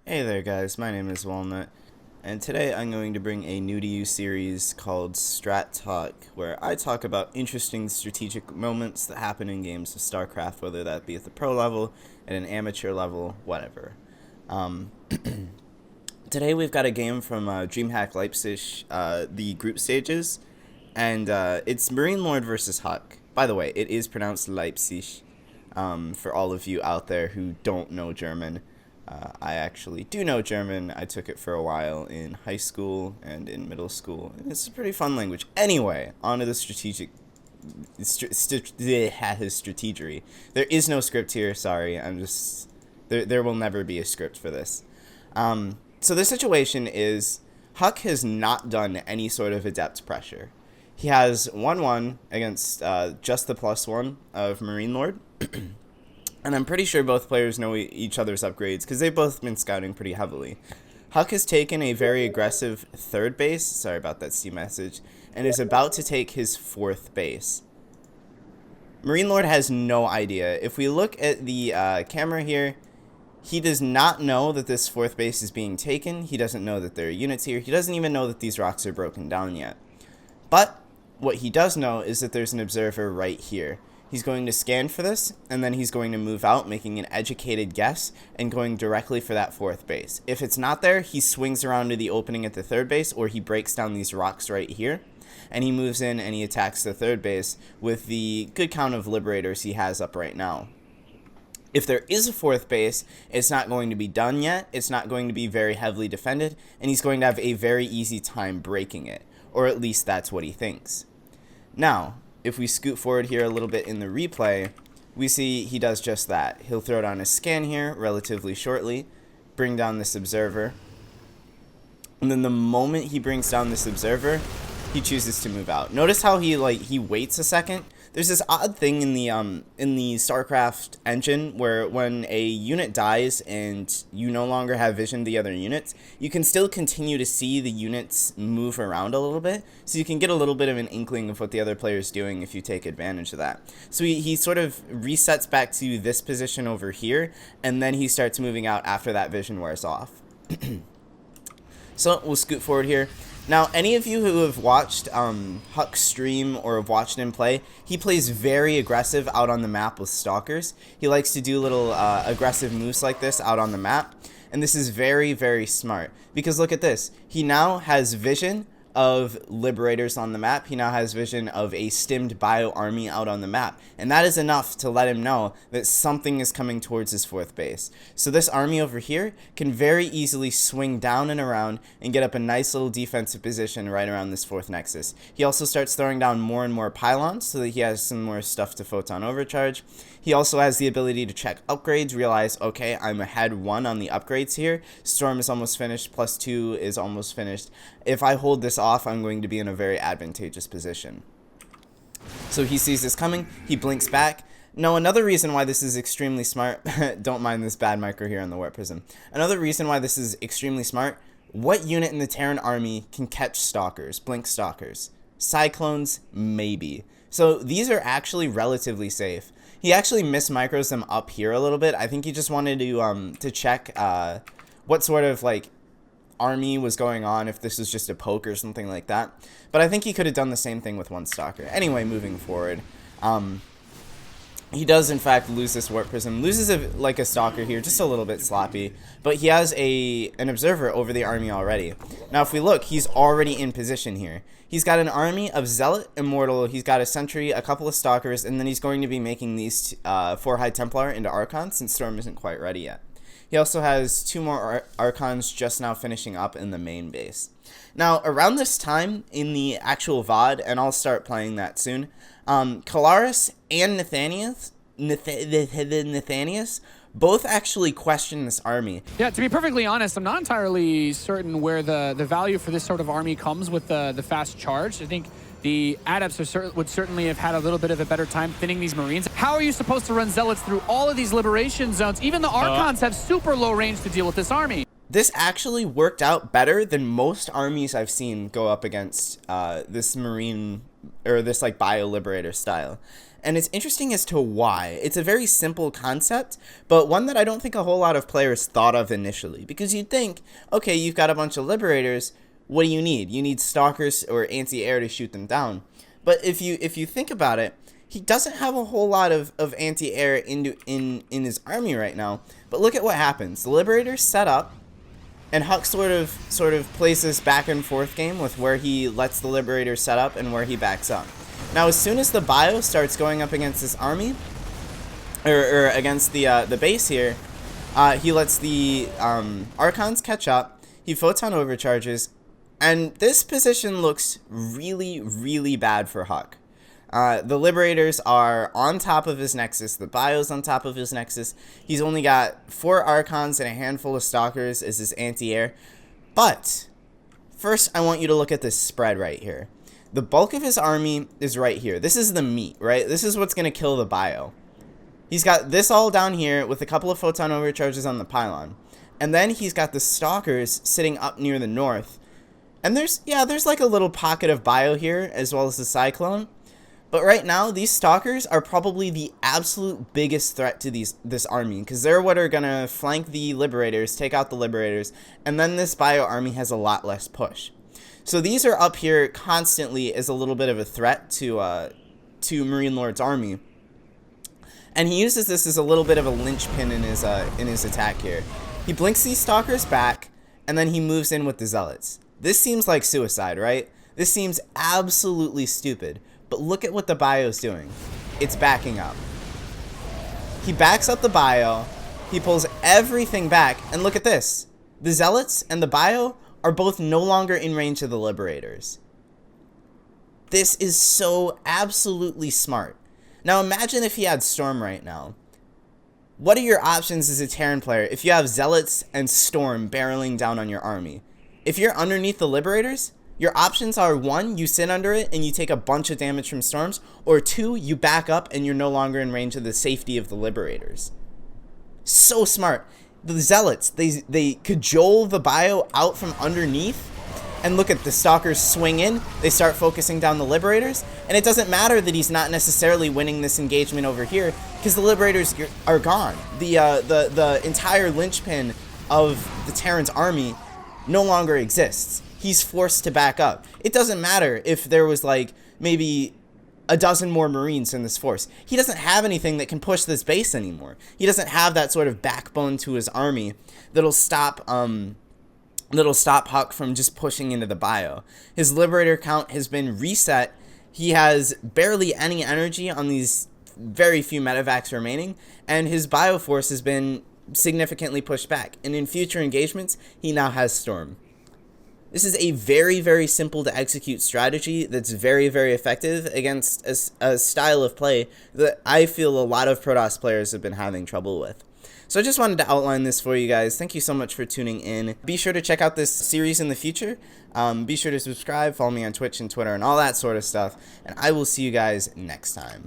Hey there guys, my name is Walnut, and today I'm going to bring a new to you series called Strat Talk, where I talk about interesting strategic moments that happen in games of StarCraft, whether that be at the pro level, at an amateur level, whatever. Um, Today we've got a game from DreamHack Leipzig, the group stages, and it's Marine Lord versus Huck. By the way, it is pronounced Leipzig, for all of you out there who don't know German. I actually do know German. I took it for a while in high school and in middle school. It's a pretty fun language. Anyway, on to the strategery. There is no script here, sorry. There will never be a script for this. So the situation is, Huck has not done any sort of adept pressure. He has 1-1 against just the +1 of Marine Lord. And I'm pretty sure both players know each other's upgrades because they've both been scouting pretty heavily. Huck has taken a very aggressive third base, sorry about that Steam message, and is about to take his fourth base. Marine Lord has no idea. If we look at the camera here, he does not know that this fourth base is being taken. He doesn't know that there are units here. He doesn't even know that these rocks are broken down yet. But what he does know is that there's an observer right here. He's going to scan for this, and then he's going to move out, making an educated guess, and going directly for that fourth base. If it's not there, he swings around to the opening at the third base, or he breaks down these rocks right here, and he moves in and he attacks the third base with the good count of liberators he has up right now. If there is a fourth base, it's not going to be done yet, it's not going to be very heavily defended, and he's going to have a very easy time breaking it, or at least that's what he thinks. Now, if we scoot forward here a little bit in the replay, we see he does just that. He'll throw down a scan here relatively shortly, bring down this observer, and then the moment he brings down this observer, he chooses to move out. Notice how he waits a second. There's this odd thing in the StarCraft engine where when a unit dies and you no longer have vision to the other units, you can still continue to see the units move around a little bit, so you can get a little bit of an inkling of what the other player is doing if you take advantage of that. So he sort of resets back to this position over here, and then he starts moving out after that vision wears off. So we'll scoot forward here. Now, any of you who have watched Huck stream or have watched him play, he plays very aggressive out on the map with stalkers. He likes to do little aggressive moves like this out on the map, and this is very, very smart. Because look at this. He now has vision of liberators on the map. He now has vision of a stimmed bio army out on the map, and that is enough to let him know that something is coming towards his fourth base. So this army over here can very easily swing down and around and get up a nice little defensive position right around this fourth nexus. He also starts throwing down more and more pylons so that he has some more stuff to photon overcharge. He also has the ability to check upgrades, realize, okay, I'm ahead 1 on the upgrades here. Storm is almost finished, +2 is almost finished. If I hold this off, I'm going to be in a very advantageous position. So he sees this coming, he blinks back. Now, another reason why this is extremely smart, don't mind this bad micro here on the Warp Prism. Another reason why this is extremely smart, what unit in the Terran army can catch stalkers, blink stalkers? Cyclones, maybe. So these are actually relatively safe. He actually mismicros them up here a little bit. I think he just wanted to check what sort of army was going on, if this was just a poke or something like that. But I think he could have done the same thing with one stalker. Anyway, moving forward, he does in fact lose this Warp Prism. Loses a stalker here, just a little bit sloppy, but he has an observer over the army already. Now if we look, he's already in position here. He's got an army of Zealot, Immortal, he's got a Sentry, a couple of Stalkers, and then he's going to be making these 4 High Templar into Archons since Storm isn't quite ready yet. He also has 2 more Archons just now finishing up in the main base. Now, around this time in the actual VOD, and I'll start playing that soon, Kalaris and Nathanius both actually question this army. Yeah, to be perfectly honest, I'm not entirely certain where the value for this sort of army comes with the fast charge. I think the Adepts would certainly have had a little bit of a better time thinning these Marines. How are you supposed to run Zealots through all of these liberation zones? Even the Archons have super low range to deal with this army. This actually worked out better than most armies I've seen go up against this Marine, or this Bio Liberator style. and it's interesting as to why. It's a very simple concept, but one that I don't think a whole lot of players thought of initially, because you'd think, okay, you've got a bunch of Liberators, what do you need? You need Stalkers or anti-air to shoot them down. But if you think about it, he doesn't have a whole lot of anti-air in his army right now. But look at what happens. The Liberators set up, and Huck sort of plays this back and forth game with where he lets the Liberators set up and where he backs up. Now, as soon as the bio starts going up against this army, or against the base here, he lets the Archons catch up. He photon overcharges, and this position looks really, really bad for Huck. The Liberators are on top of his Nexus. The bio's on top of his Nexus. He's only got 4 Archons and a handful of Stalkers as his anti-air. But first, I want you to look at this spread right here. The bulk of his army is right here. This is the meat, right? This is what's going to kill the bio. He's got this all down here with a couple of photon overcharges on the pylon. And then he's got the Stalkers sitting up near the north. And there's like a little pocket of bio here, as well as the Cyclone. But right now, these Stalkers are probably the absolute biggest threat to this army, because they're what are going to flank the Liberators, take out the Liberators, and then this bio army has a lot less push. So these are up here constantly as a little bit of a threat to Marine Lord's army. And he uses this as a little bit of a linchpin in his attack here. He blinks these Stalkers back, and then he moves in with the Zealots. This seems like suicide, right? This seems absolutely stupid. But look at what the bio's doing. It's backing up. He backs up the bio. He pulls everything back. And look at this. The Zealots and the bio are both no longer in range of the Liberators. This is so absolutely smart. Now imagine if he had Storm right now. What are your options as a Terran player if you have Zealots and Storm barreling down on your army? If you're underneath the Liberators, your options are 1, you sit under it and you take a bunch of damage from Storms, or 2, you back up and you're no longer in range of the safety of the Liberators. So smart. The Zealots, they cajole the bio out from underneath, and look at the Stalkers swing in, they start focusing down the Liberators, and it doesn't matter that he's not necessarily winning this engagement over here, because the Liberators are gone. The entire linchpin of the Terran's army no longer exists. He's forced to back up. It doesn't matter if there was like maybe a dozen more Marines in this force. He doesn't have anything that can push this base anymore. He doesn't have that sort of backbone to his army that'll stop Huck from just pushing into the bio. His Liberator count has been reset. He has barely any energy on these very few medevacs remaining, and his bio force has been significantly pushed back. And in future engagements, he now has Storm. This is a very, very simple to execute strategy that's very, very effective against a style of play that I feel a lot of Protoss players have been having trouble with. So I just wanted to outline this for you guys. Thank you so much for tuning in. Be sure to check out this series in the future. Be sure to subscribe, follow me on Twitch and Twitter and all that sort of stuff. And I will see you guys next time.